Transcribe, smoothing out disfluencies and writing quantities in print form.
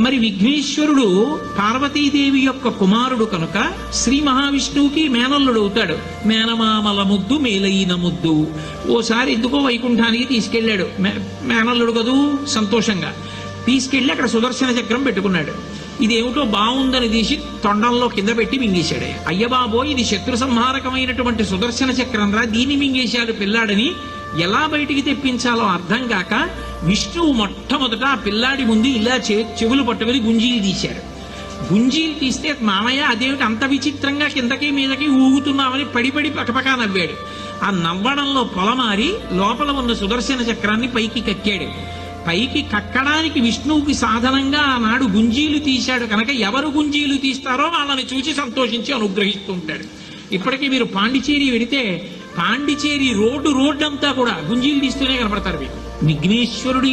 మరి విఘ్నేశ్వరుడు పార్వతీదేవి యొక్క కుమారుడు కనుక శ్రీ మహావిష్ణువుకి మేనల్లుడు అవుతాడు. మేనమామల ముద్దు మేలైన ముద్దు. ఓసారి ఎందుకో వైకుంఠానికి తీసుకెళ్లాడు. మేనల్లుడు కదూ, సంతోషంగా తీసుకెళ్లి అక్కడ సుదర్శన చక్రం పెట్టుకున్నాడు. ఇదేమిటో బాగుందని తీసి తొండంలో కింద పెట్టి మింగేశాడు. అయ్యబాబో, ఇది శత్రు సంహారకమైనటువంటి సుదర్శన చక్రం రా, దీన్ని మింగేశాడు పిల్లాడని ఎలా బయటికి తెప్పించాలో అర్థం కాక విష్ణువు మొట్టమొదట ఆ పిల్లాడి ముందు ఇలా చెవులు పట్టుకుని గుంజీలు తీశాడు. గుంజీలు తీస్తే మామయ్య అదేమిటి అంత విచిత్రంగా కిందకి మీదకి ఊగుతున్నామని పడి పకపకా నవ్వాడు. ఆ నవ్వడంలో పొలమారి లోపల ఉన్న సుదర్శన చక్రాన్ని పైకి కక్కాడు. పైకి కక్కడానికి విష్ణువుకి సాధనంగా ఆనాడు గుంజీలు తీశాడు కనుక ఎవరు గుంజీలు తీస్తారో వాళ్ళని చూసి సంతోషించి అనుగ్రహిస్తూ ఉంటాడు. ఇప్పటికీ మీరు పాండిచేరి వెడితే పాండిచేరి రోడ్డు అంతా కూడా గుంజీలు తీస్తూనే కనపడతారు మీకు. విఘ్నేశ్వరుడు